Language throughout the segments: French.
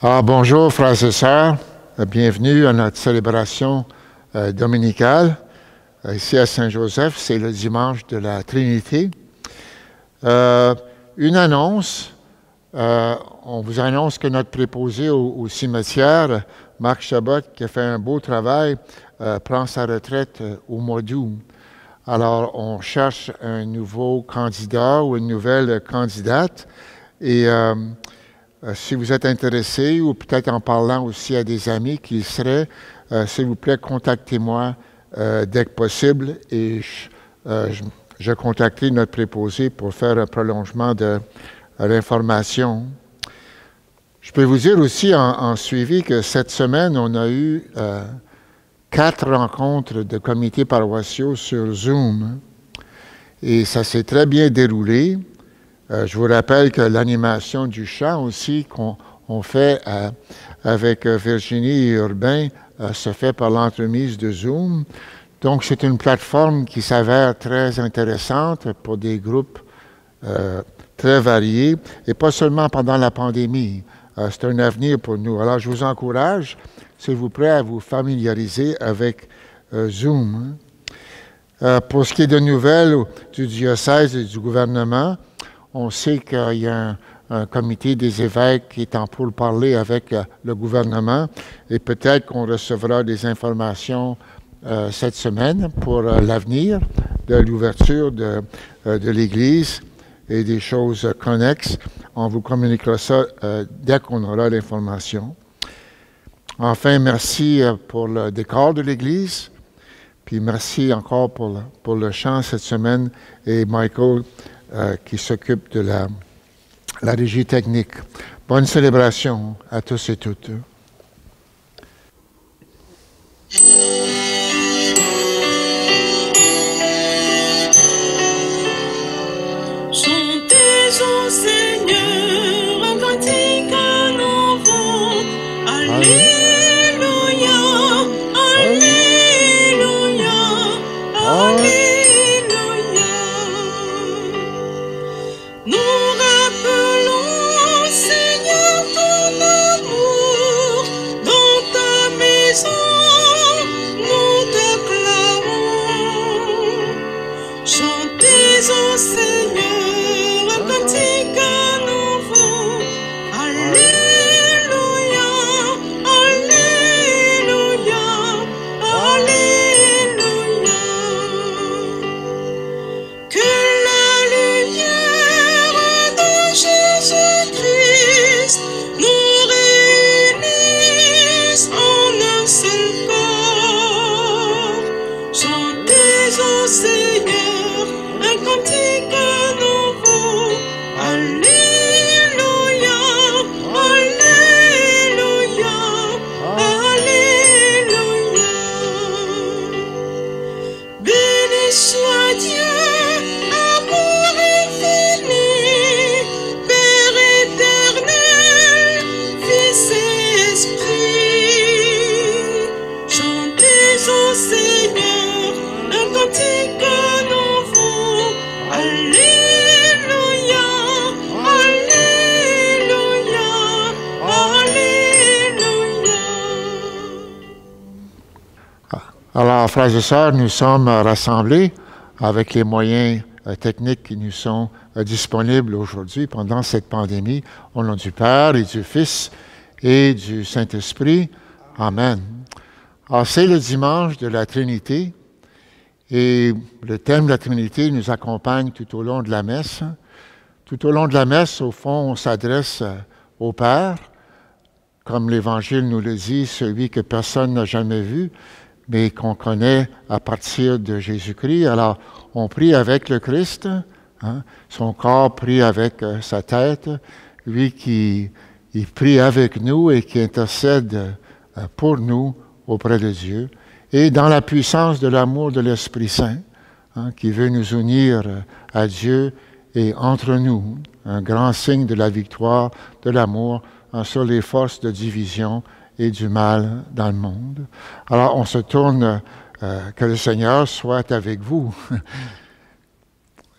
Bonjour, frères et sœurs. Bienvenue à notre célébration dominicale. Ici à Saint-Joseph, c'est le dimanche de la Trinité. Une annonce. On vous annonce que notre préposé au cimetière, Marc Chabot, qui a fait un beau travail, prend sa retraite au mois d'août. Alors, on cherche un nouveau candidat ou une nouvelle candidate. Et si vous êtes intéressé, ou peut-être en parlant aussi à des amis qui le seraient, s'il vous plaît, contactez-moi dès que possible et je contacterai notre préposé pour faire un prolongement de l'information. Je peux vous dire aussi en suivi que cette semaine, on a eu 4 rencontres de comités paroissiaux sur Zoom et ça s'est très bien déroulé. Je vous rappelle que l'animation du chant aussi qu'on fait avec Virginie et Urbain se fait par l'entremise de Zoom. Donc, c'est une plateforme qui s'avère très intéressante pour des groupes très variés, et pas seulement pendant la pandémie. C'est un avenir pour nous. Alors, je vous encourage, s'il vous plaît, à vous familiariser avec Zoom. Pour ce qui est de nouvelles du diocèse et du gouvernement, on sait qu'il y a un comité des évêques qui est en pourparlers avec le gouvernement et peut-être qu'on recevra des informations cette semaine pour l'avenir de l'ouverture de l'Église et des choses connexes. On vous communiquera ça dès qu'on aura l'information. Enfin, merci pour le décor de l'Église. Puis merci encore pour le chant cette semaine et Michael qui s'occupe de la régie technique. Bonne célébration à tous et toutes. Chantez au Seigneur un cantique nouveau. Alléluia, Alléluia, Alléluia. Nous rappelons, Seigneur, ton amour. Dans ta maison, nous t'acclamons. Chantez au Seigneur un cantique nouveau. Alléluia, Alléluia, Alléluia. Que la lumière de Jésus-Christ nous réunisse en un seul corps. Chantez au Seigneur un cantique nouveau. Alléluia, Alléluia, Alléluia. Béni soit Dieu, amour infini, Père éternel, Fils et Esprit. Chantez au Seigneur un cantique nouveau. Alléluia, Alléluia, Alléluia. Alors, frères et sœurs, nous sommes rassemblés avec les moyens techniques qui nous sont disponibles aujourd'hui pendant cette pandémie, au nom du Père et du Fils et du Saint-Esprit. Amen. Alors, c'est le dimanche de la Trinité et le thème de la Trinité nous accompagne tout au long de la messe. Tout au long de la messe, au fond, on s'adresse au Père, comme l'Évangile nous le dit, celui que personne n'a jamais vu, mais qu'on connaît à partir de Jésus-Christ. Alors, on prie avec le Christ, son corps prie avec sa tête, lui qui prie avec nous et qui intercède pour nous auprès de Dieu, et dans la puissance de l'amour de l'Esprit Saint, qui veut nous unir à Dieu et entre nous, un grand signe de la victoire de l'amour sur les forces de division et du mal dans le monde. Alors, on se tourne, que le Seigneur soit avec vous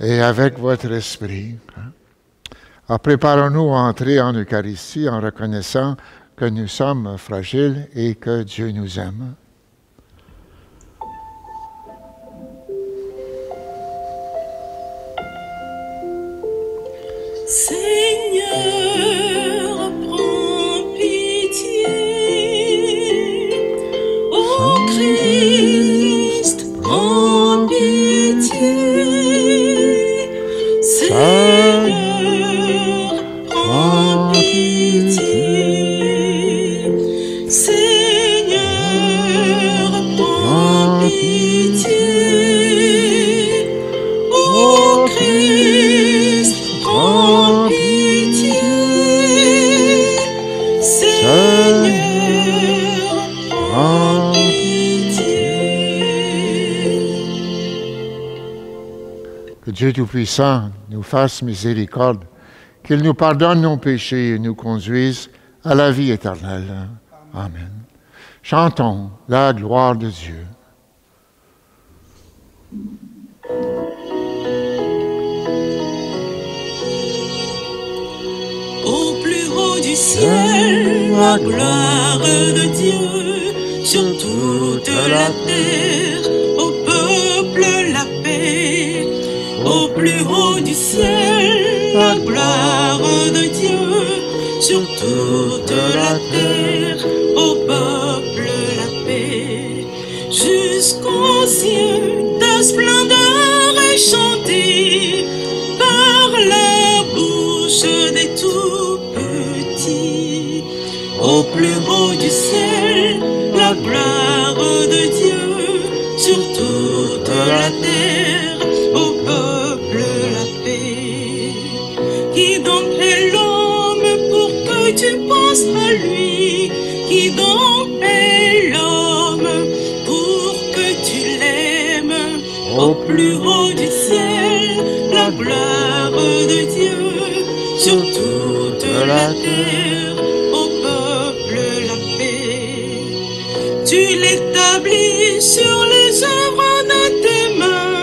et avec votre esprit. Alors, préparons-nous à entrer en Eucharistie en reconnaissant que nous sommes fragiles et que Dieu nous aime. Seigneur, prends pitié. Ô Christ, prends pitié. Seigneur, prends pitié. Seigneur, prends pitié. Ô Christ, prends pitié. Seigneur, prends pitié. Que Dieu Tout-Puissant nous fasse miséricorde, qu'il nous pardonne nos péchés et nous conduise à la vie éternelle. Amen. Chantons la gloire de Dieu. Au plus haut du ciel, la gloire de Dieu, sur toute la terre, au peuple la paix. Au plus haut du ciel, la gloire de Dieu, sur toute la terre, au peuple la paix. Jusqu'aux cieux, ta splendeur est chantée par la bouche des tout petits. Au plus haut du ciel, la gloire de Dieu, sur toute la terre, au peuple la paix. Qui donc est l'homme pour que tu penses à lui? Qui donc est l'homme pour que tu l'aimes? Au plus haut du ciel, la gloire de Dieu, sur toute la terre, au peuple la paix. Tu l'établis sur les œuvres de tes mains,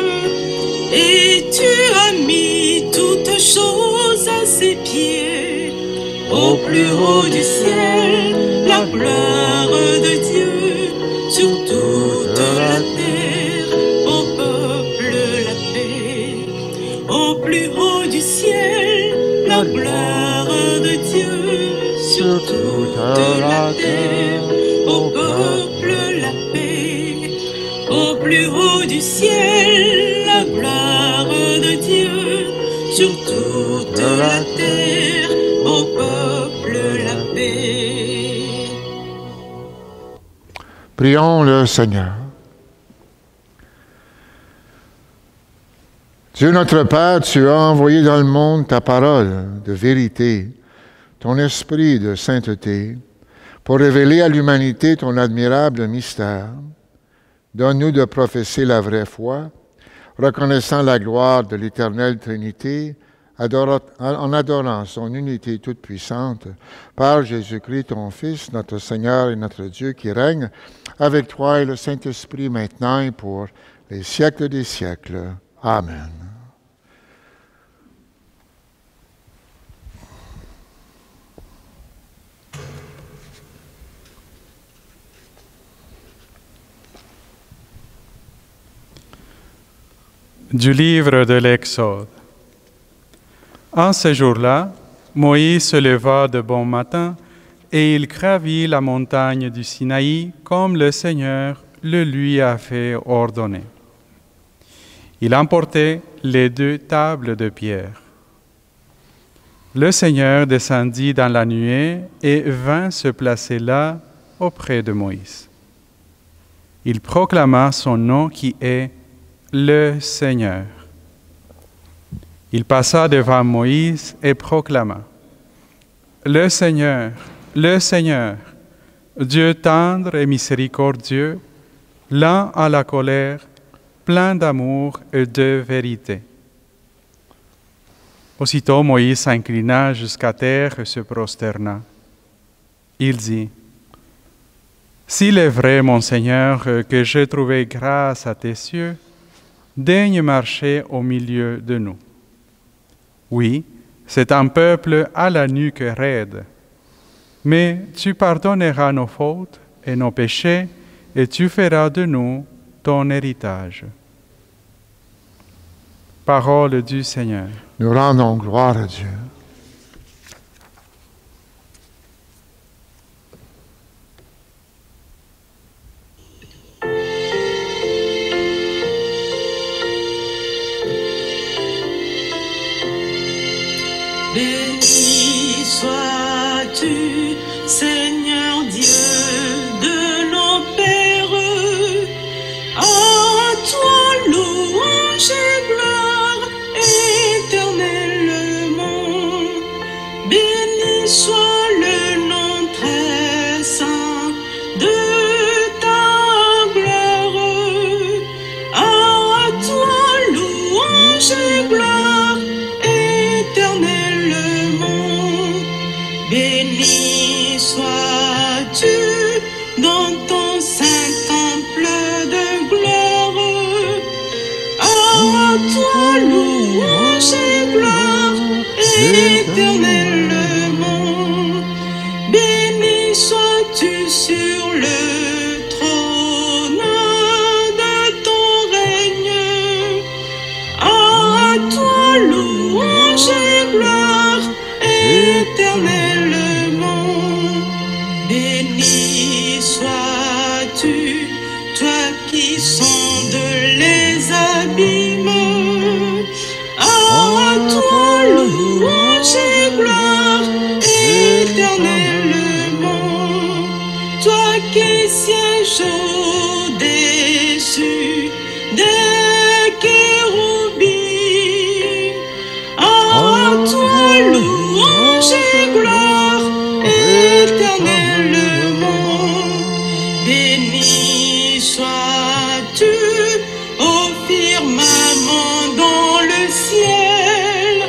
et tu as mis toutes choses à ses pieds. Au plus haut du ciel, la gloire de Dieu, sur toute la terre, au peuple la paix. Au plus haut du ciel, la gloire de Dieu, sur toute la terre, au peuple la paix. Au plus haut du ciel, la gloire de Dieu, sur toute la terre, au peuple la paix. Prions le Seigneur. Dieu notre Père, tu as envoyé dans le monde ta parole de vérité, ton esprit de sainteté, pour révéler à l'humanité ton admirable mystère. Donne-nous de professer la vraie foi, reconnaissant la gloire de l'éternelle Trinité, en adorant son unité toute-puissante, par Jésus-Christ, ton Fils, notre Seigneur et notre Dieu, qui règne avec toi et le Saint-Esprit maintenant et pour les siècles des siècles. Amen. Du livre de l'Exode. En ce jour-là, Moïse se leva de bon matin et il gravit la montagne du Sinaï comme le Seigneur le lui avait ordonné. Il emportait les 2 tables de pierre. Le Seigneur descendit dans la nuée et vint se placer là auprès de Moïse. Il proclama son nom qui est le Seigneur. Il passa devant Moïse et proclama: le Seigneur, Dieu tendre et miséricordieux, lent à la colère, plein d'amour et de vérité. Aussitôt Moïse s'inclina jusqu'à terre et se prosterna. Il dit: s'il est vrai, mon Seigneur, que j'ai trouvé grâce à tes yeux, daigne marcher au milieu de nous. Oui, c'est un peuple à la nuque raide. mais tu pardonneras nos fautes et nos péchés, et tu feras de nous ton héritage. Parole du Seigneur. Nous rendons gloire à Dieu. Béni sois-tu, Seigneur Dieu de nos pères. À toi louange et gloire éternellement. Béni soit le nom très saint de ta gloire. À toi louange et gloire éternellement. Béni sois-tu dans ton saint temple de gloire. À toi louange et gloire éternellement. Béni sois-tu sur le trône de ton règne. À toi louange et gloire éternellement. Béni sois-tu, toi qui sondes les abîmes. À toi louange et gloire éternellement. Toi qui sièges au-dessus des chérubins. À toi louange et gloire éternellement. Béni sois-tu au firmament dans le ciel.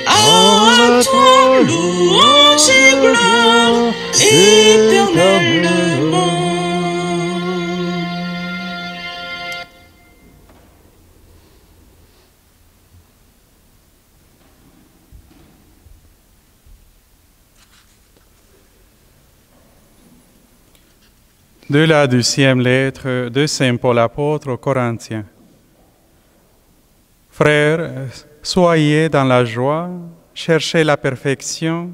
À toi louange et gloire éternellement. De la 12e lettre de Saint Paul apôtre aux Corinthiens. Frères, soyez dans la joie, cherchez la perfection,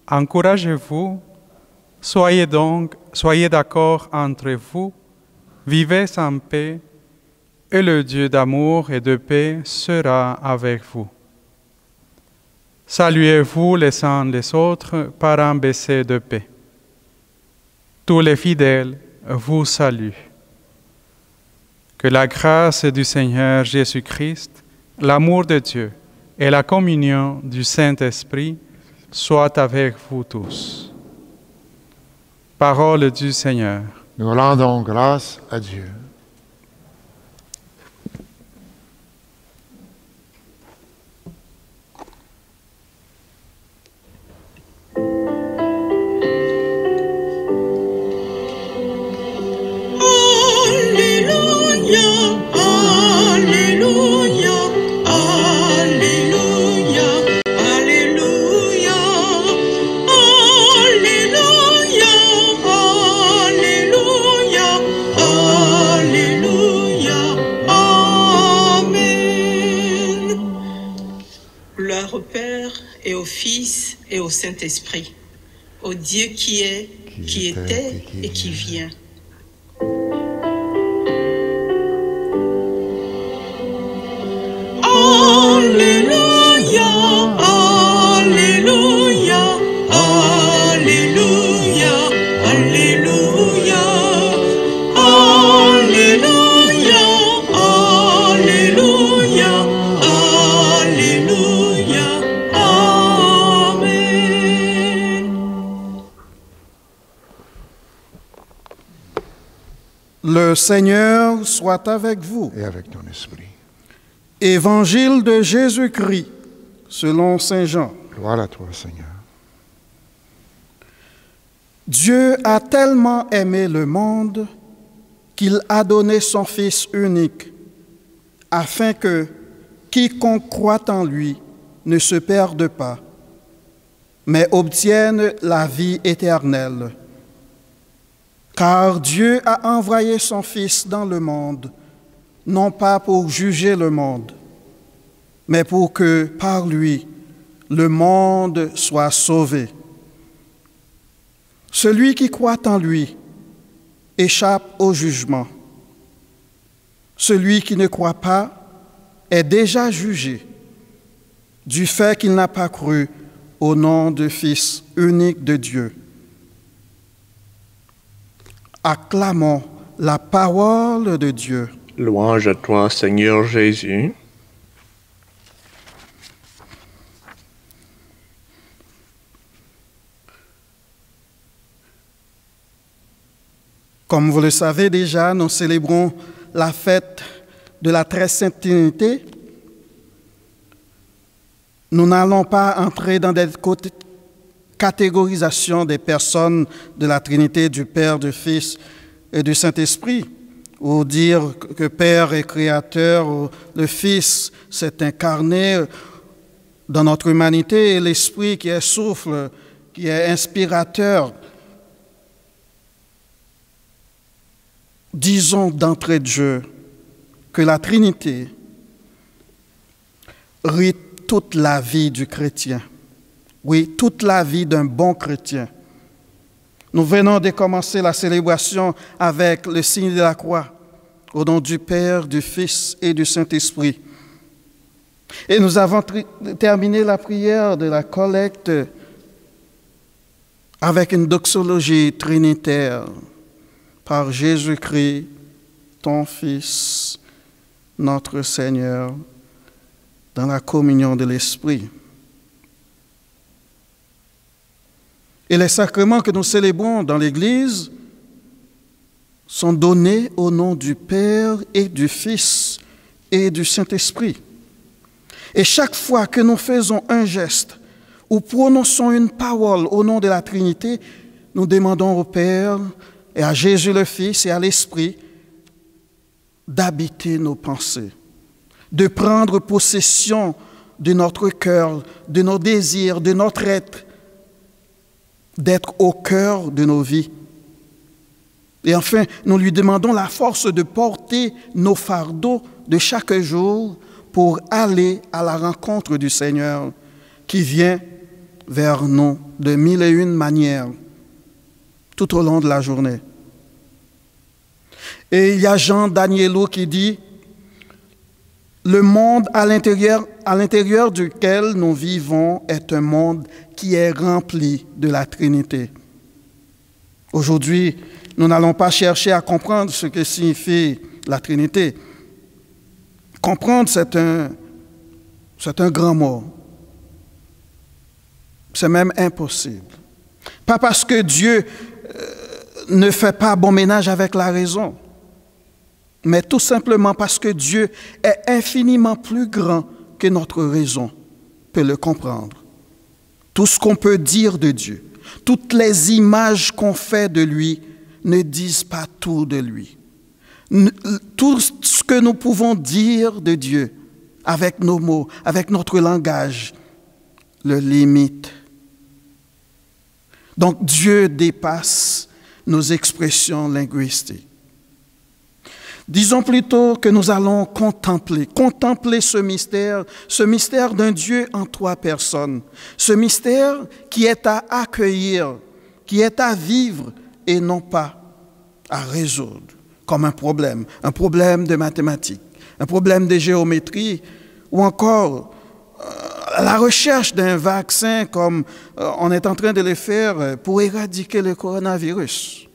encouragez-vous, soyez d'accord entre vous, vivez en paix, et le Dieu d'amour et de paix sera avec vous. Saluez-vous les uns les autres par un baiser de paix. Tous les fidèles vous saluent. Que la grâce du Seigneur Jésus-Christ, l'amour de Dieu et la communion du Saint-Esprit soient avec vous tous. Parole du Seigneur. Nous rendons grâce à Dieu. Au Père et au Fils et au Saint-Esprit, au Dieu qui est, qui était et qui vient. Alléluia, Alléluia, Alléluia, Alléluia, Alléluia, Alléluia, Alléluia, Amen. Le Seigneur soit avec vous. Et avec ton esprit. Évangile de Jésus-Christ, selon Saint Jean. Gloire à toi, Seigneur. Dieu a tellement aimé le monde qu'il a donné son Fils unique, afin que quiconque croit en lui ne se perde pas, mais obtiennent la vie éternelle. Car Dieu a envoyé son Fils dans le monde, non pas pour juger le monde, mais pour que par lui, le monde soit sauvé. Celui qui croit en lui échappe au jugement. Celui qui ne croit pas est déjà jugé du fait qu'il n'a pas cru au nom du Fils unique de Dieu. Acclamons la parole de Dieu. Louange à toi, Seigneur Jésus. Comme vous le savez déjà, nous célébrons la fête de la Très Sainte Trinité. Nous n'allons pas entrer dans des catégorisations des personnes de la Trinité, du Père, du Fils et du Saint-Esprit, ou dire que Père est créateur, ou le Fils s'est incarné dans notre humanité, et l'Esprit qui est souffle, qui est inspirateur. Disons d'entrée de jeu que la Trinité rythme toute la vie du chrétien. Oui, toute la vie d'un bon chrétien. Nous venons de commencer la célébration avec le signe de la croix, au nom du Père, du Fils et du Saint-Esprit. Et nous avons terminé la prière de la collecte avec une doxologie trinitaire. Par Jésus-Christ, ton Fils, notre Seigneur, dans la communion de l'Esprit. Et les sacrements que nous célébrons dans l'Église sont donnés au nom du Père et du Fils et du Saint-Esprit. Et chaque fois que nous faisons un geste ou prononçons une parole au nom de la Trinité, nous demandons au Père et à Jésus le Fils et à l'Esprit d'habiter nos pensées, de prendre possession de notre cœur, de nos désirs, de notre être, d'être au cœur de nos vies. Et enfin, nous lui demandons la force de porter nos fardeaux de chaque jour pour aller à la rencontre du Seigneur qui vient vers nous de mille et une manières tout au long de la journée. Et il y a Jean Danielou qui dit « Le monde à l'intérieur duquel nous vivons est un monde qui est rempli de la Trinité. » Aujourd'hui, nous n'allons pas chercher à comprendre ce que signifie la Trinité. Comprendre, c'est un grand mot. C'est même impossible. Pas parce que Dieu ne fait pas bon ménage avec la raison, mais tout simplement parce que Dieu est infiniment plus grand que notre raison peut le comprendre. Tout ce qu'on peut dire de Dieu, toutes les images qu'on fait de lui ne disent pas tout de lui. Tout ce que nous pouvons dire de Dieu avec nos mots, avec notre langage, le limite. Donc Dieu dépasse nos expressions linguistiques. Disons plutôt que nous allons contempler ce mystère d'un Dieu en trois personnes, ce mystère qui est à accueillir, qui est à vivre et non pas à résoudre comme un problème de mathématiques, un problème de géométrie ou encore la recherche d'un vaccin comme on est en train de le faire pour éradiquer le coronavirus.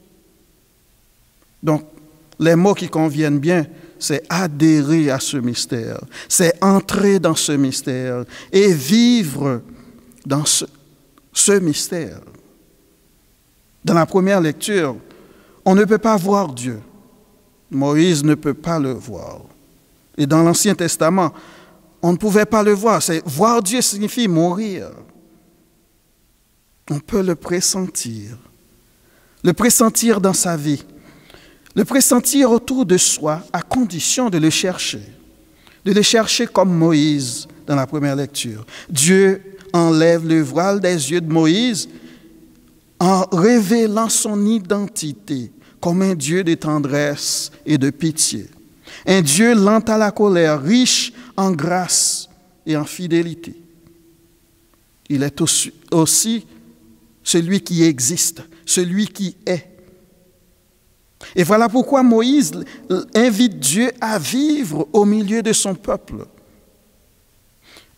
Donc, les mots qui conviennent bien, c'est adhérer à ce mystère, c'est entrer dans ce mystère et vivre dans ce mystère. Dans la première lecture, on ne peut pas voir Dieu. Moïse ne peut pas le voir. Et dans l'Ancien Testament, on ne pouvait pas le voir. Voir Dieu signifie mourir. On peut le pressentir dans sa vie, le pressentir autour de soi à condition de le chercher comme Moïse dans la première lecture. Dieu enlève le voile des yeux de Moïse en révélant son identité comme un Dieu de tendresse et de pitié. Un Dieu lent à la colère, riche en grâce et en fidélité. Il est aussi celui qui existe, celui qui est. Et voilà pourquoi Moïse invite Dieu à vivre au milieu de son peuple.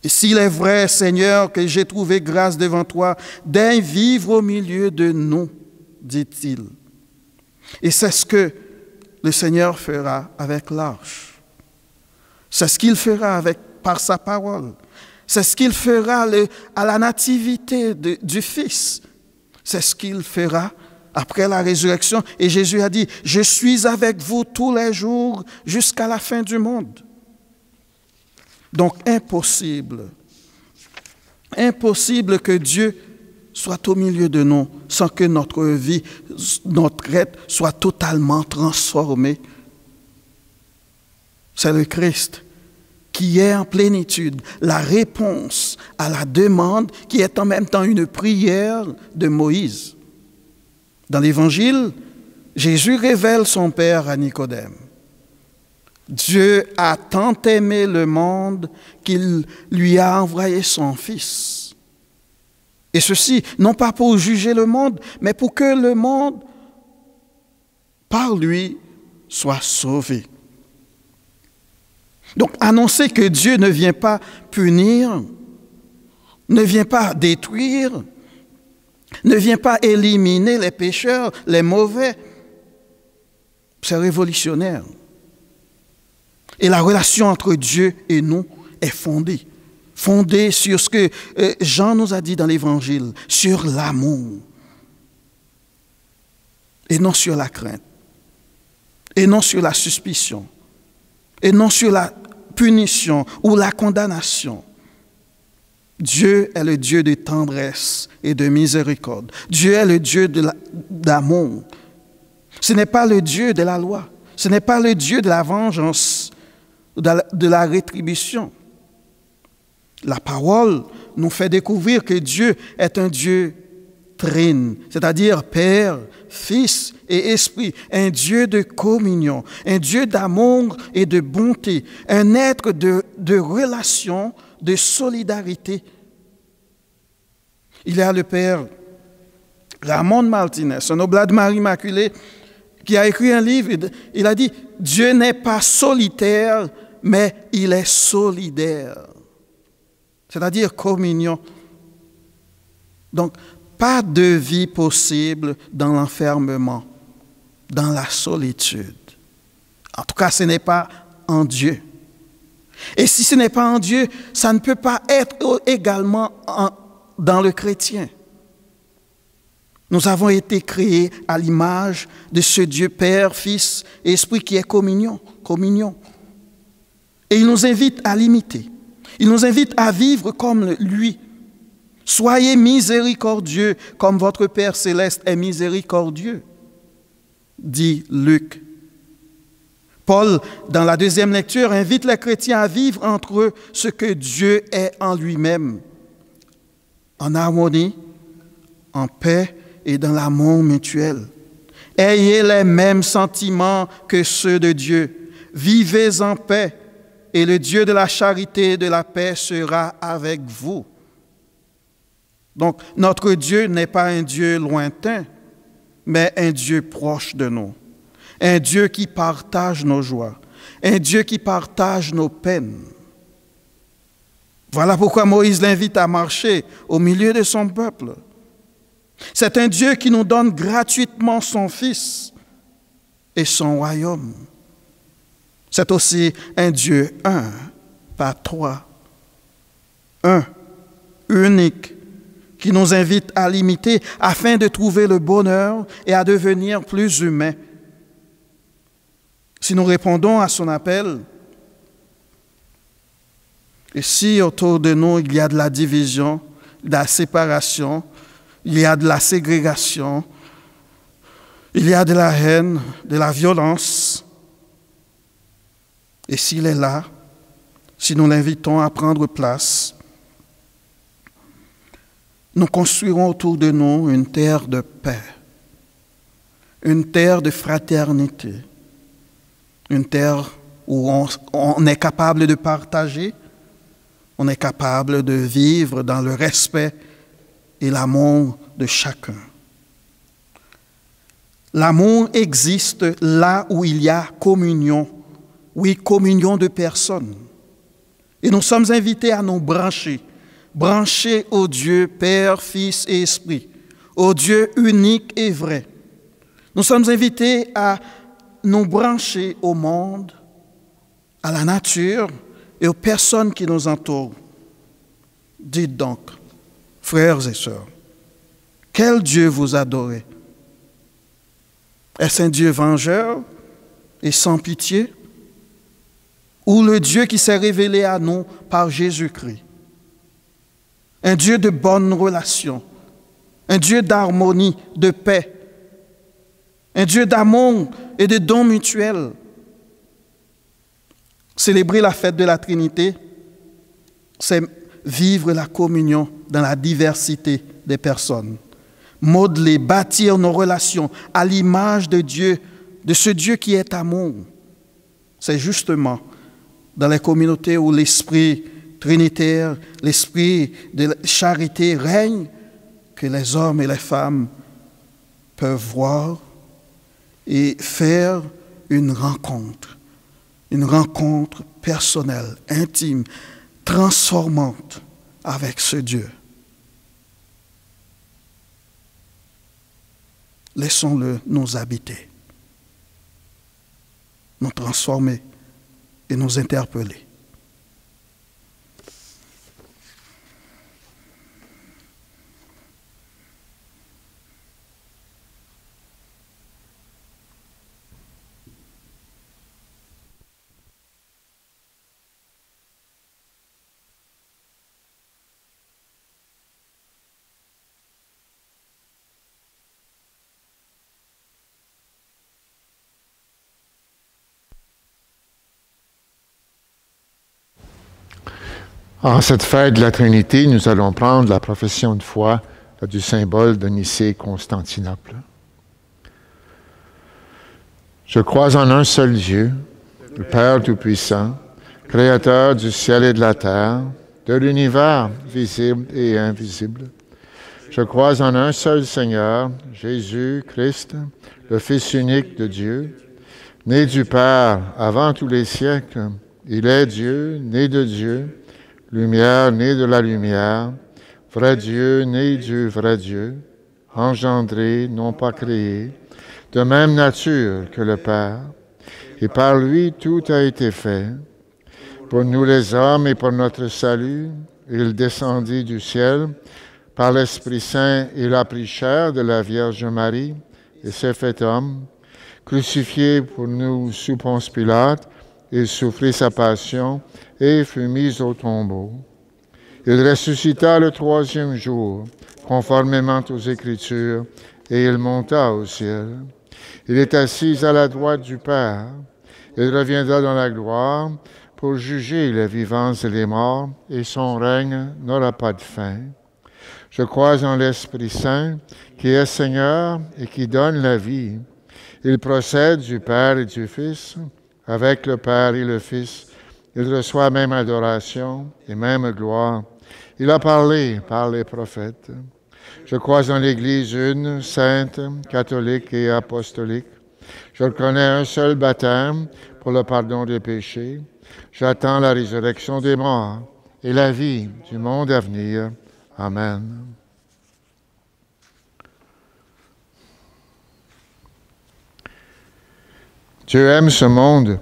Et s'il est vrai, Seigneur, que j'ai trouvé grâce devant toi, daigne vivre au milieu de nous, dit-il. Et c'est ce que le Seigneur fera avec l'arche. C'est ce qu'il fera par sa parole. C'est ce qu'il fera à la nativité du Fils. C'est ce qu'il fera après la résurrection. Et Jésus a dit, « Je suis avec vous tous les jours jusqu'à la fin du monde. » Donc, impossible que Dieu soit au milieu de nous sans que notre vie, notre être soit totalement transformée. C'est le Christ qui est en plénitude, la réponse à la demande qui est en même temps une prière de Moïse. Dans l'Évangile, Jésus révèle son Père à Nicodème. Dieu a tant aimé le monde qu'il lui a envoyé son Fils. Et ceci, non pas pour juger le monde, mais pour que le monde, par lui, soit sauvé. Donc, annoncer que Dieu ne vient pas punir, ne vient pas détruire, ne vient pas éliminer les pécheurs, les mauvais, c'est révolutionnaire. Et la relation entre Dieu et nous est fondée sur ce que Jean nous a dit dans l'Évangile, sur l'amour, et non sur la crainte, et non sur la suspicion, et non sur la punition ou la condamnation. Dieu est le Dieu de tendresse et de miséricorde. Dieu est le Dieu d'amour. Ce n'est pas le Dieu de la loi. Ce n'est pas le Dieu de la vengeance, de la rétribution. La parole nous fait découvrir que Dieu est un Dieu trine, c'est-à-dire Père, Fils et Esprit, un Dieu de communion, un Dieu d'amour et de bonté, un être de relation, de solidarité. Il y a le Père Ramon Martinez, un oblat de Marie Immaculée, qui a écrit un livre. Il a dit « Dieu n'est pas solitaire, mais il est solidaire ». C'est-à-dire communion. Donc, pas de vie possible dans l'enfermement, dans la solitude. En tout cas, ce n'est pas en Dieu. Et si ce n'est pas en Dieu, ça ne peut pas être également dans le chrétien. Nous avons été créés à l'image de ce Dieu Père, Fils et Esprit qui est communion. Et il nous invite à l'imiter. Il nous invite à vivre comme lui. Soyez miséricordieux comme votre Père céleste est miséricordieux, dit Luc. Paul, dans la deuxième lecture, invite les chrétiens à vivre entre eux ce que Dieu est en lui-même, en harmonie, en paix et dans l'amour mutuel. Ayez les mêmes sentiments que ceux de Dieu. Vivez en paix et le Dieu de la charité et de la paix sera avec vous. Donc, notre Dieu n'est pas un Dieu lointain, mais un Dieu proche de nous. Un Dieu qui partage nos joies, un Dieu qui partage nos peines. Voilà pourquoi Moïse l'invite à marcher au milieu de son peuple. C'est un Dieu qui nous donne gratuitement son Fils et son royaume. C'est aussi un Dieu un, pas trois, un, unique, qui nous invite à l'imiter afin de trouver le bonheur et à devenir plus humains. Si nous répondons à son appel, et si autour de nous il y a de la division, de la séparation, il y a de la ségrégation, il y a de la haine, de la violence, et s'il est là, si nous l'invitons à prendre place, nous construirons autour de nous une terre de paix, une terre de fraternité, une terre où on est capable de partager, on est capable de vivre dans le respect et l'amour de chacun. L'amour existe là où il y a communion, oui, communion de personnes. Et nous sommes invités à nous brancher au Dieu Père, Fils et Esprit, au Dieu unique et vrai. Nous sommes invités à nous brancher au monde, à la nature et aux personnes qui nous entourent. Dites donc, frères et sœurs, quel Dieu vous adorez? Est-ce un Dieu vengeur et sans pitié? Ou le Dieu qui s'est révélé à nous par Jésus-Christ? Un Dieu de bonnes relations, un Dieu d'harmonie, de paix, un Dieu d'amour et de dons mutuels. Célébrer la fête de la Trinité, c'est vivre la communion dans la diversité des personnes. Modeler, bâtir nos relations à l'image de Dieu, de ce Dieu qui est amour. C'est justement dans les communautés où l'esprit trinitaire, l'esprit de charité règne, que les hommes et les femmes peuvent voir et faire une rencontre personnelle, intime, transformante avec ce Dieu. Laissons-le nous habiter, nous transformer et nous interpeller. En cette fête de la Trinité, nous allons prendre la profession de foi du symbole de Nicée-Constantinople. Je crois en un seul Dieu, le Père Tout-Puissant, Créateur du ciel et de la terre, de l'univers visible et invisible. Je crois en un seul Seigneur, Jésus-Christ, le Fils unique de Dieu, né du Père avant tous les siècles. Il est Dieu, né de Dieu, lumière née de la lumière, vrai Dieu né du vrai Dieu, engendré, non pas créé, de même nature que le Père, et par lui tout a été fait. Pour nous les hommes et pour notre salut, il descendit du ciel, par l'Esprit Saint il a pris chair de la Vierge Marie, et s'est fait homme, crucifié pour nous sous Ponce Pilate, il souffrit sa passion et fut mis au tombeau. Il ressuscita le troisième jour, conformément aux Écritures, et il monta au ciel. Il est assis à la droite du Père. Il reviendra dans la gloire pour juger les vivants et les morts, et son règne n'aura pas de fin. Je crois en l'Esprit Saint, qui est Seigneur et qui donne la vie. Il procède du Père et du Fils. Avec le Père et le Fils, il reçoit même adoration et même gloire. Il a parlé par les prophètes. Je crois en l'Église une, sainte, catholique et apostolique. Je reconnais un seul baptême pour le pardon des péchés. J'attends la résurrection des morts et la vie du monde à venir. Amen. Dieu aime ce monde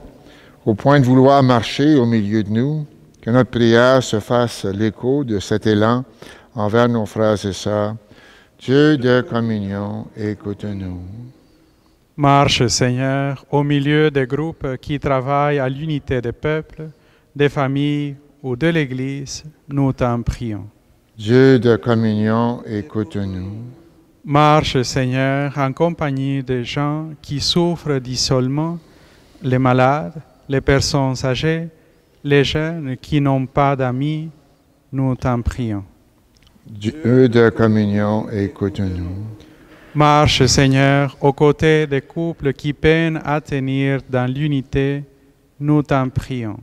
au point de vouloir marcher au milieu de nous, que notre prière se fasse l'écho de cet élan envers nos frères et sœurs. Dieu de communion, écoute-nous. Marche, Seigneur, au milieu des groupes qui travaillent à l'unité des peuples, des familles ou de l'Église, nous t'en prions. Dieu de communion, écoute-nous. Marche, Seigneur, en compagnie des gens qui souffrent d'isolement, les malades, les personnes âgées, les jeunes qui n'ont pas d'amis, nous t'en prions. Dieu de communion, écoute-nous. Marche, Seigneur, aux côtés des couples qui peinent à tenir dans l'unité, nous t'en prions.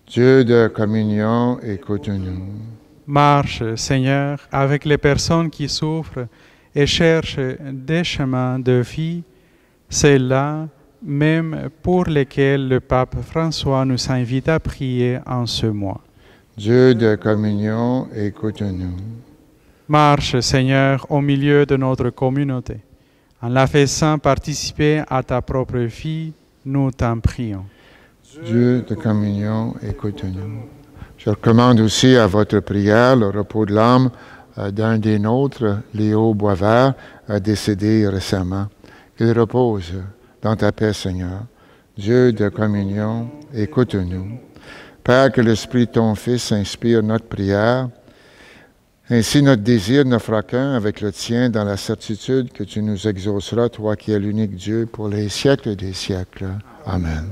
Dieu de communion, écoute-nous. Marche, Seigneur, avec les personnes qui souffrent et cherchent des chemins de vie, celles-là même pour lesquelles le pape François nous invite à prier en ce mois. Dieu de communion, écoute-nous. Marche, Seigneur, au milieu de notre communauté. En la faisant participer à ta propre vie, nous t'en prions. Dieu de communion, écoute-nous. Je recommande aussi à votre prière le repos de l'âme d'un des nôtres, Léo Boisvert, décédé récemment. Qu'il repose dans ta paix, Seigneur. Dieu de communion, écoute-nous. Père, que l'Esprit de ton Fils inspire notre prière. Ainsi, notre désir ne fera qu'un avec le tien dans la certitude que tu nous exauceras, toi qui es l'unique Dieu, pour les siècles des siècles. Amen.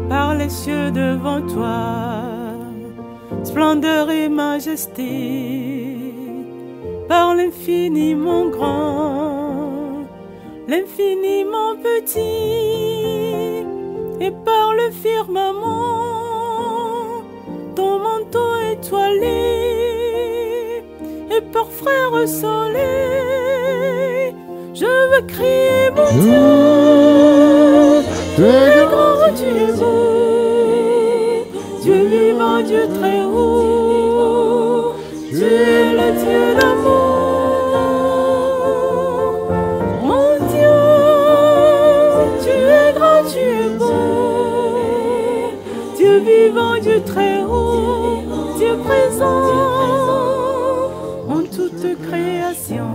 Par les cieux devant toi, splendeur et majesté, par l'infiniment grand, l'infiniment petit, et par le firmament, ton manteau étoilé, et par frère soleil, je veux crier mon Dieu, tu es grand, tu es beau, Dieu vivant, Dieu très haut, tu es le Dieu d'amour. Mon Dieu, tu es grand, tu es beau, Dieu vivant, Dieu très haut, Dieu présent en toute création.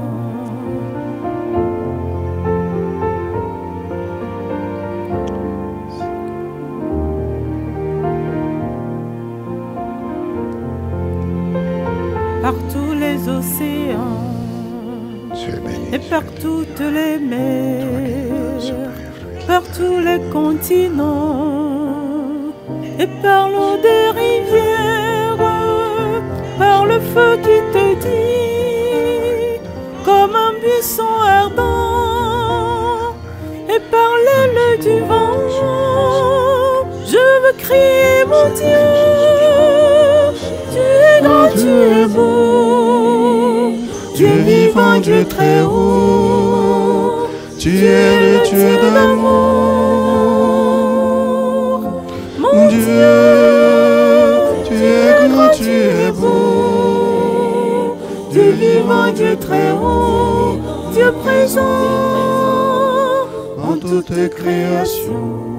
Par tous les océans et par toutes les mers, par tous les continents et par l'eau des rivières, par le feu qui te dit comme un buisson ardent et par l'aile du vent, je veux crier mon Dieu. Tu es beau, Dieu vivant, Dieu très haut, tu es le Dieu d'amour. Mon Dieu, tu es grand, tu es beau, Dieu vivant, Dieu très haut, Dieu présent en toute création.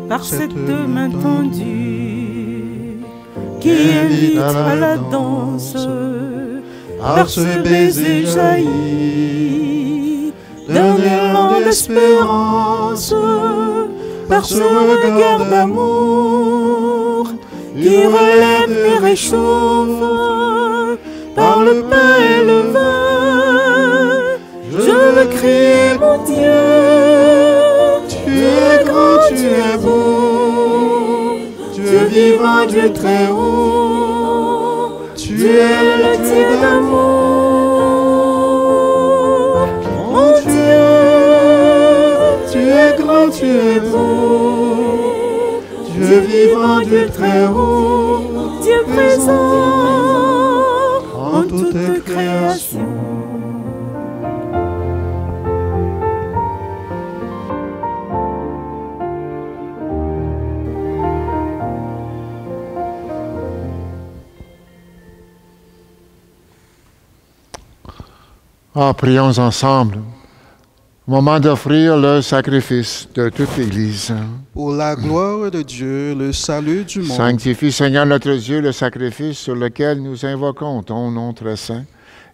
Par cette main tendue qui invite à la danse, par ce baiser jailli d'un élan d'espérance, par ce regard d'amour qui relève et réchauffe, par le pain et le vin, je veux crier mon Dieu. Tu es grand, tu es beau, Dieu vivant, Dieu très haut, tu es le Dieu d'amour. Mon Dieu, tu es grand, tu es beau, Dieu vivant, Dieu très haut, Dieu présent en toute création. Prions ensemble. Moment d'offrir le sacrifice de toute l'Église. Pour la gloire de Dieu, le salut du monde. Sanctifie, Seigneur notre Dieu, le sacrifice sur lequel nous invoquons ton nom très saint,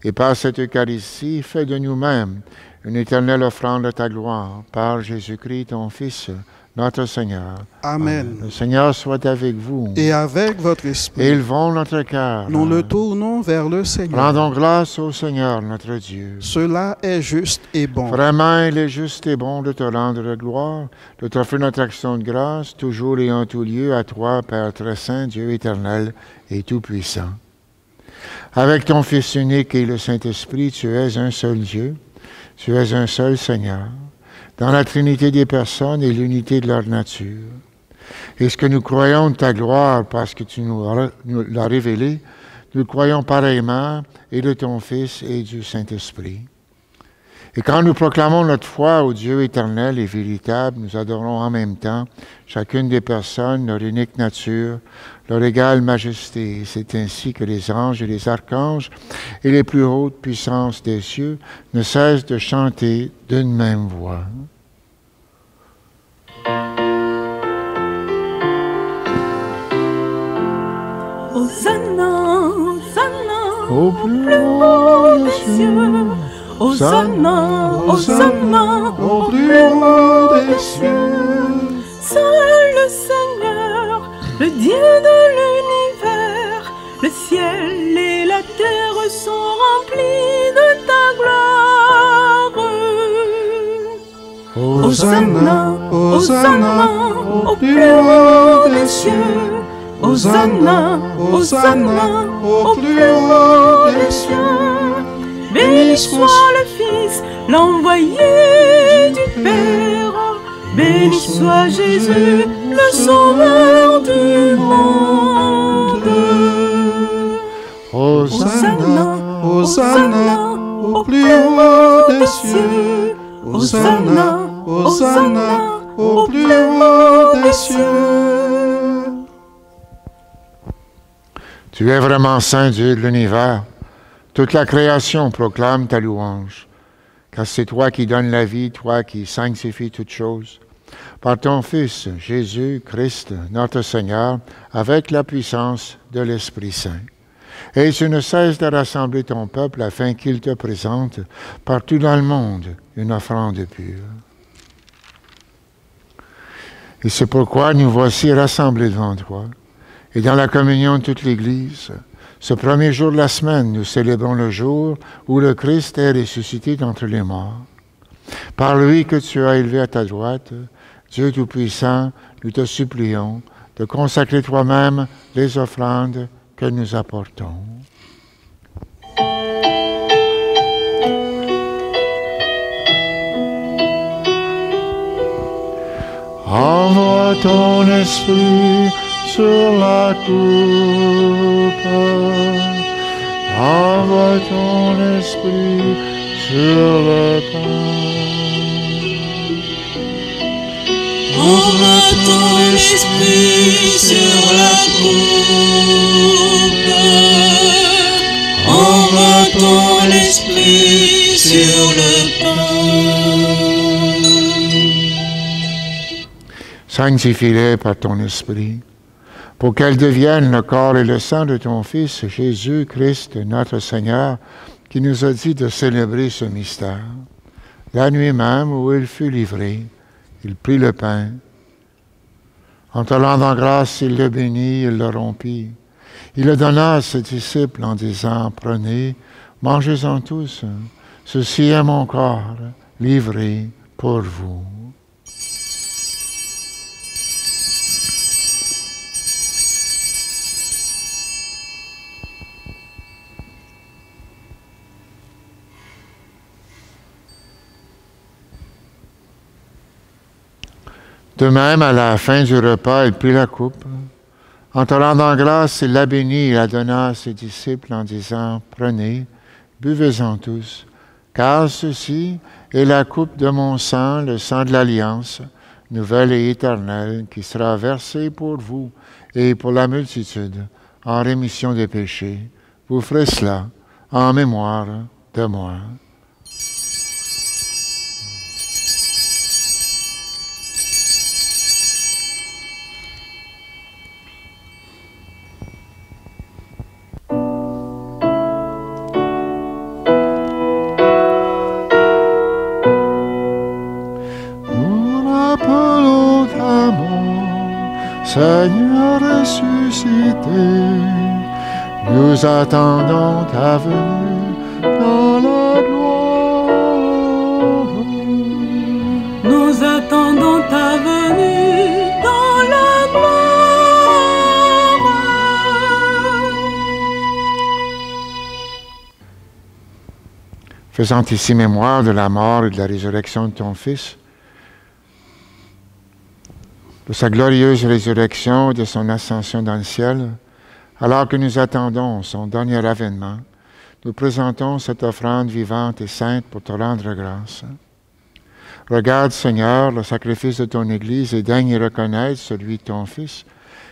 Et par cette Eucharistie, fais de nous-mêmes une éternelle offrande de ta gloire, par Jésus-Christ, ton Fils, notre Seigneur. Amen. Le Seigneur soit avec vous. Et avec votre esprit, Élevons notre cœur. nous le tournons vers le Seigneur. Rendons grâce au Seigneur, notre Dieu. Cela est juste et bon. Vraiment, il est juste et bon de te rendre gloire, de t'offrir notre action de grâce, toujours et en tout lieu, à toi, Père très saint, Dieu éternel et tout-puissant. Avec ton Fils unique et le Saint-Esprit, tu es un seul Dieu, tu es un seul Seigneur, dans la Trinité des personnes et l'unité de leur nature. Et ce que nous croyons de ta gloire, parce que tu nous l'as révélé, nous le croyons pareillement, et de ton Fils et du Saint-Esprit. Et quand nous proclamons notre foi au Dieu éternel et véritable, nous adorons en même temps chacune des personnes, leur unique nature, leur égale majesté. C'est ainsi que les anges et les archanges et les plus hautes puissances des cieux ne cessent de chanter d'une même voix. Hosanna, Hosanna, Au plus haut des cieux, Hosanna, Hosanna, au plus haut des cieux. Seul le Seigneur, le Dieu de l'univers, le ciel et la terre sont remplis de ta gloire. Hosanna, Hosanna, au plus haut des cieux. Hosanna, Hosanna, au plus haut des cieux. Béni soit le Fils, l'envoyé du Père. Béni soit Jésus, le Sauveur du monde. Hosanna, Hosanna, au plus haut des cieux. Hosanna, Hosanna, au plus haut des cieux. tu es vraiment saint Dieu de l'univers. Toute la création proclame ta louange, car c'est toi qui donnes la vie, toi qui sanctifies toutes choses. Par ton Fils, Jésus-Christ, notre Seigneur, avec la puissance de l'Esprit Saint. Et tu ne cesses de rassembler ton peuple afin qu'il te présente partout dans le monde une offrande pure. Et c'est pourquoi nous voici rassemblés devant toi. Et dans la communion de toute l'Église, ce premier jour de la semaine, nous célébrons le jour où le Christ est ressuscité d'entre les morts. Par lui que tu as élevé à ta droite, Dieu Tout-Puissant, nous te supplions de consacrer toi-même les offrandes que nous apportons. Envoie ton esprit sur la coupe. Envoie ton esprit sur le pain. Envoie ton esprit sur la coupe. Envoie ton esprit sur le pain. Sanctifie-les par ton esprit, pour qu'elles deviennent le corps et le sang de ton Fils, Jésus-Christ, notre Seigneur, qui nous a dit de célébrer ce mystère. La nuit même où il fut livré, il prit le pain. En te rendant grâce, il le bénit, il le rompit. Il le donna à ses disciples en disant, « Prenez, mangez-en tous, ceci est mon corps, livré pour vous. » De même, à la fin du repas, il prit la coupe. En te rendant grâce, il la bénit et la donna à ses disciples en disant, « Prenez, buvez-en tous, car ceci est la coupe de mon sang, le sang de l'Alliance, nouvelle et éternelle, qui sera versée pour vous et pour la multitude en rémission des péchés. Vous ferez cela en mémoire de moi. » Seigneur ressuscité, nous attendons ta venue dans la gloire. Nous attendons ta venue dans la gloire. Faisant ici mémoire de la mort et de la résurrection de ton Fils, de sa glorieuse résurrection et de son ascension dans le ciel, alors que nous attendons son dernier avènement, nous présentons cette offrande vivante et sainte pour te rendre grâce. Regarde, Seigneur, le sacrifice de ton Église et daigne y reconnaître celui de ton Fils,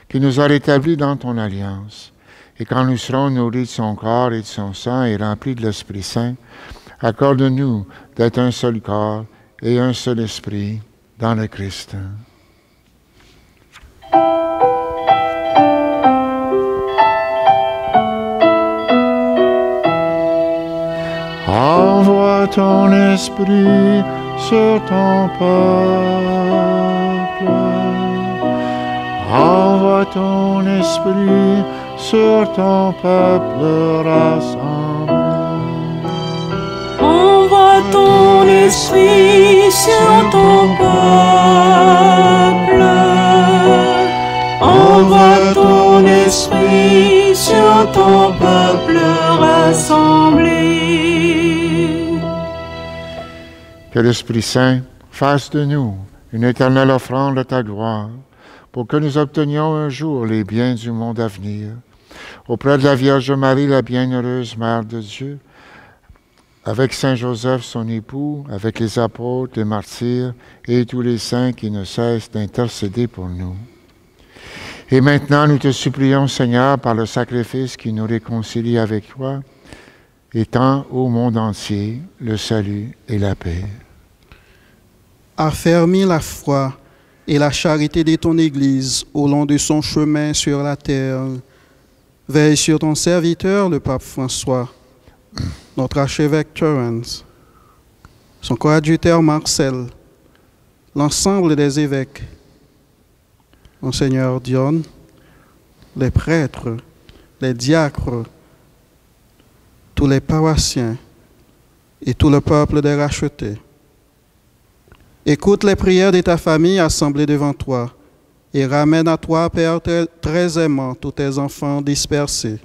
qui nous a rétablis dans ton alliance. Et quand nous serons nourris de son corps et de son sang et remplis de l'Esprit Saint, accorde-nous d'être un seul corps et un seul esprit dans le Christ. Envoie ton esprit sur ton peuple. Envoie ton esprit sur ton peuple rassemblé. Envoie ton esprit sur ton peuple. Envoie ton esprit sur ton peuple rassemblé. Que l'Esprit Saint fasse de nous une éternelle offrande de ta gloire, pour que nous obtenions un jour les biens du monde à venir. Auprès de la Vierge Marie, la bienheureuse Mère de Dieu, avec Saint Joseph, son époux, avec les apôtres, les martyrs et tous les saints qui ne cessent d'intercéder pour nous. Et maintenant, nous te supplions, Seigneur, par le sacrifice qui nous réconcilie avec toi, étends au monde entier le salut et la paix. Affermis la foi et la charité de ton Église au long de son chemin sur la terre. Veille sur ton serviteur, le pape François, notre archevêque Terence, son coadjuteur Marcel, l'ensemble des évêques, Monseigneur Dion, les prêtres, les diacres, tous les paroissiens et tout le peuple des rachetés. Écoute les prières de ta famille assemblée devant toi et ramène à toi, Père très aimant, tous tes enfants dispersés.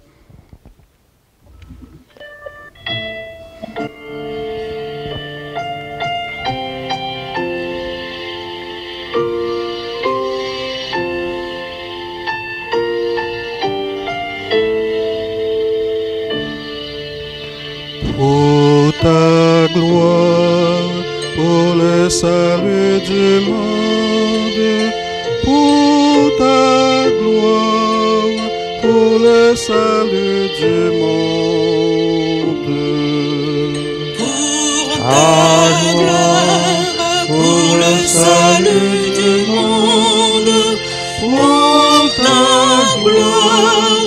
Pour ta gloire, pour le salut du monde, pour ta gloire, pour le salut du monde. Pour ta gloire, pour le salut du monde. Pour ta gloire,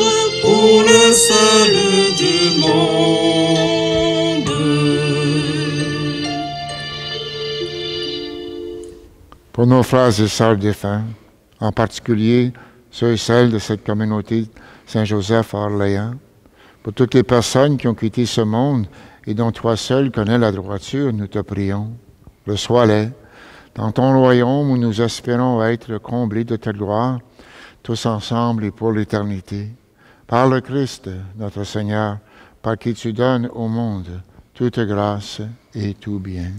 pour le salut du monde. Pour nos frères et sœurs défunts, en particulier ceux et celles de cette communauté Saint-Joseph à Orléans, pour toutes les personnes qui ont quitté ce monde et dont toi seul connais la droiture, nous te prions. Reçois-les dans ton royaume où nous espérons être comblés de ta gloire, tous ensemble et pour l'éternité. Par le Christ, notre Seigneur, par qui tu donnes au monde toute grâce et tout bien.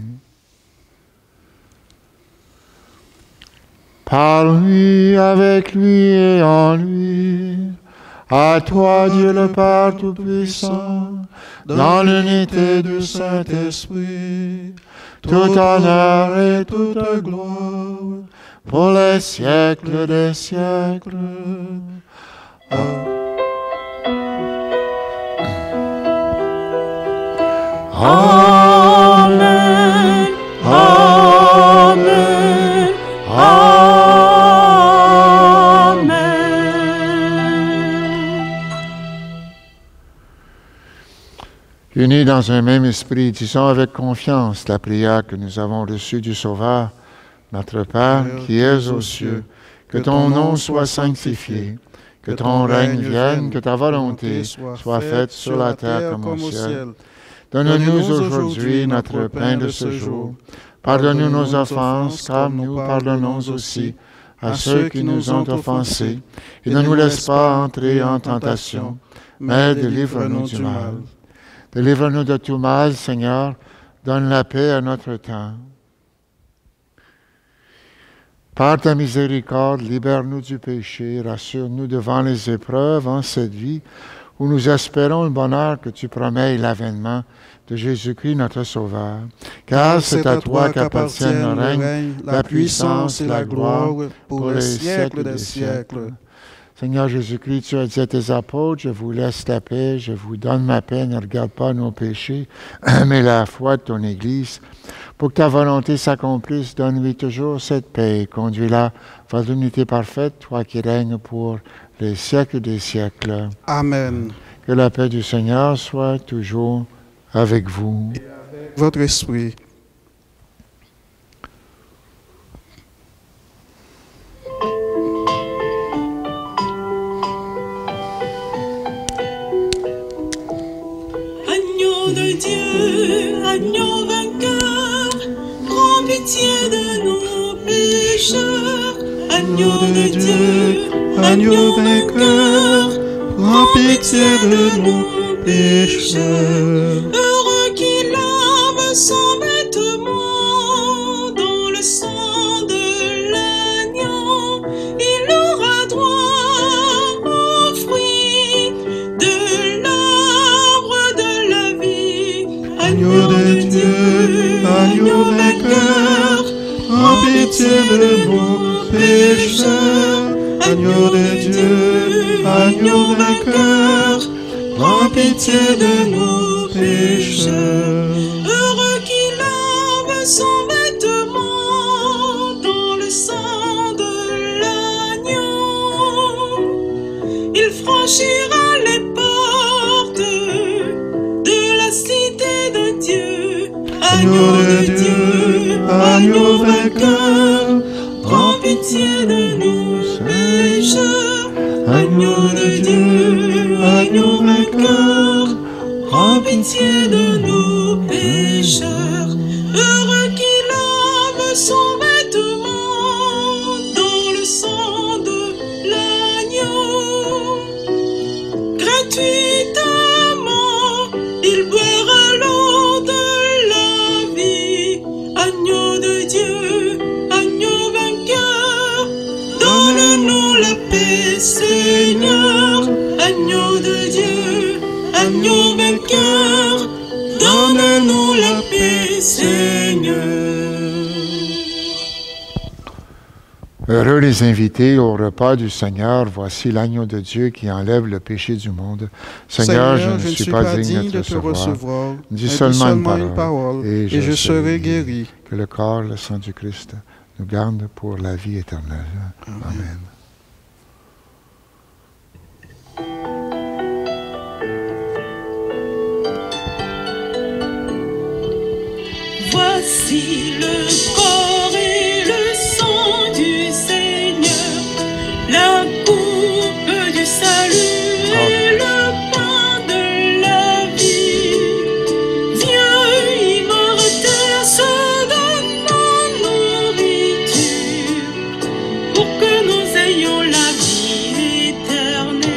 Par lui, avec lui et en lui, à toi Dieu le Père Tout-Puissant, dans l'unité du Saint-Esprit, tout honneur et toute gloire, pour les siècles des siècles. Amen. Amen. Unis dans un même esprit, disons avec confiance la prière que nous avons reçue du Sauveur, notre Père qui es aux cieux, Que ton nom soit sanctifié, que ton règne vienne, que ta volonté soit faite sur la terre comme au ciel. Donne-nous aujourd'hui notre pain de ce jour. Pardonne-nous nos offenses, comme nous pardonnons aussi à ceux qui nous ont offensés. Et ne nous laisse pas entrer en tentation, mais délivre-nous du mal. Délivre-nous de tout mal, Seigneur. Donne la paix à notre temps. Par ta miséricorde, libère-nous du péché, rassure-nous devant les épreuves en cette vie où nous espérons le bonheur que tu promets et l'avènement de Jésus-Christ notre Sauveur. Car c'est à toi qu'appartiennent le règne, la puissance et la gloire pour les siècles des siècles. Seigneur Jésus-Christ, tu as dit à tes apôtres, je vous laisse la paix, je vous donne ma paix, ne regarde pas nos péchés, mais la foi de ton Église. Pour que ta volonté s'accomplisse, donne-lui toujours cette paix et conduis-la vers l'unité parfaite, toi qui règnes pour les siècles des siècles. Amen. Que la paix du Seigneur soit toujours avec vous. Et avec votre esprit. Agneau de Dieu, agneau vainqueur, prends pitié de nos pécheurs. Agneau de Dieu, agneau vainqueur, prends pitié de nos pécheurs. Heureux qui lave son vêtement dans le sang de l'agneau, il aura droit aux fruits de l'arbre de la vie. Agneau de Dieu, agneau vainqueur, prends pitié de nos pécheurs. Agneau de Dieu, agneau vainqueur, prends pitié de nos pécheurs. Heureux qui lave son vêtement dans le sang de l'agneau, il franchira les portes de la cité de Dieu. Agneau de Dieu, agneau vainqueur, prends pitié de nos pécheurs. Agneau de Dieu, agneau vainqueur, prends pitié de nos pécheurs. Heureux qui lave son vêtement dans le sang de l'agneau. Gratuitement, il boira l'eau de la vie. Agneau de Dieu, agneau vainqueur, donne-nous la paix, Seigneur. Agneau de Dieu, agneau vainqueur, donne-nous la paix, Seigneur. Heureux les invités au repas du Seigneur. Voici l'agneau de Dieu qui enlève le péché du monde. Seigneur, je ne suis pas digne de te recevoir. Dis seulement une parole et je serai guéri. Que le corps, le sang du Christ nous garde pour la vie éternelle. Amen. Voici le corps et le sang du Seigneur, la coupe du salut et le pain de la vie. Dieu immortel se donne en nourriture pour que nous ayons la vie éternelle.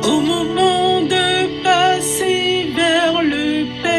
Au moment de passer vers le Père,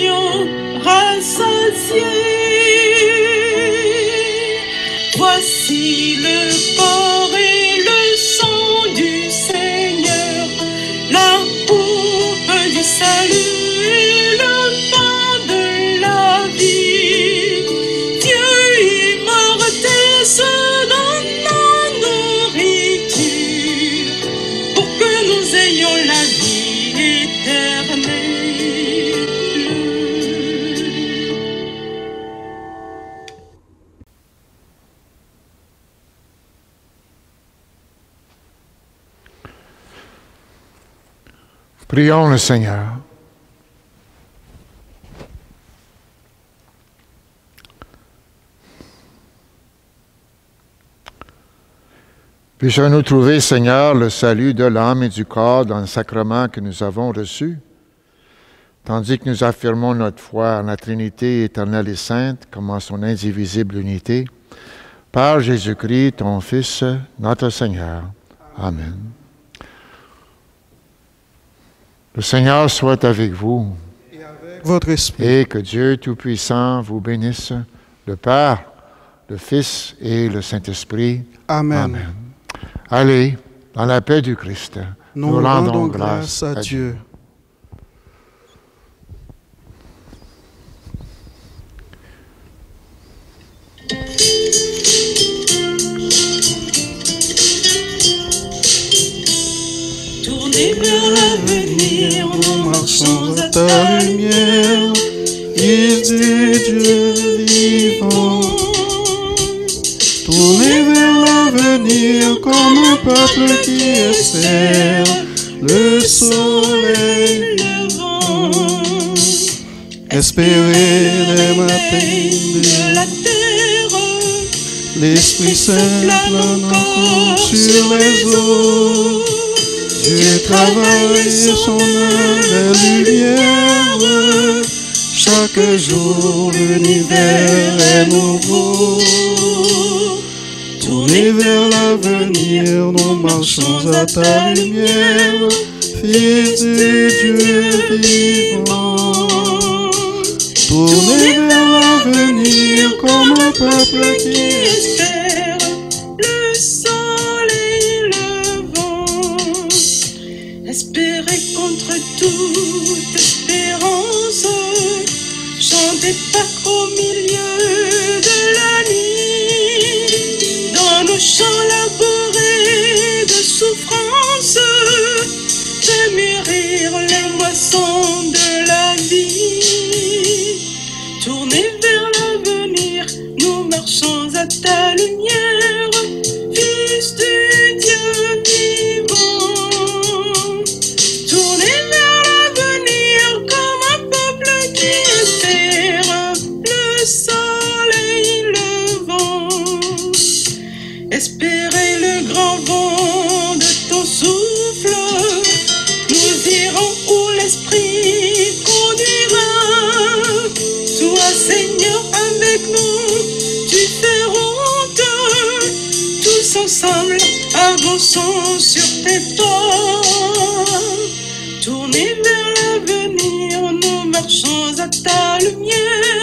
soyons rassasiés. Voici le corps et le sang du Seigneur, la coupe du salut et le pain de la vie. Dieu immortel se donne la nourriture pour que nous ayons la vie éternelle. Prions le Seigneur. Puissions-nous trouver, Seigneur, le salut de l'âme et du corps dans le sacrement que nous avons reçu, tandis que nous affirmons notre foi en la Trinité éternelle et sainte comme en son indivisible unité, par Jésus-Christ, ton Fils, notre Seigneur. Amen. Le Seigneur soit avec vous. Et avec votre esprit. Et que Dieu Tout-Puissant vous bénisse, le Père, le Fils et le Saint-Esprit. Amen. Amen. Allez, dans la paix du Christ, Nous rendons grâce à Dieu. Tournez vers l'avenir, nous marchons à ta lumière, Fils du Dieu vivant. Tournez vers l'avenir comme un peuple qui espère le soleil levant. Espérez les matins de la terre, l'Esprit Saint plane encore sur les eaux. Dieu travaille son œuvre et lumière. Chaque jour l'univers est nouveau. Tournez vers l'avenir, nous marchons à ta lumière, Fils du Dieu vivant. Tournez vers l'avenir comme un peuple qui espère le soleil levant. Espérez contre toute espérance, chantez Pâques au milieu de la nuit. Dans nos champs labourés de souffrance, fait mûrir les moissons de la vie. Tournez vers l'avenir, nous marchons à ta lumière, Fils du Dieu vivant. Tournez vers l'avenir comme un peuple qui espère le soleil levant. Espérez le grand vent de ton souffle, nous irons où l'Esprit conduira. Toi, Seigneur, avec nous, tu fais route. Tous ensemble, avançons sur tes pas. Tournez vers l'avenir, nous marchons à ta lumière.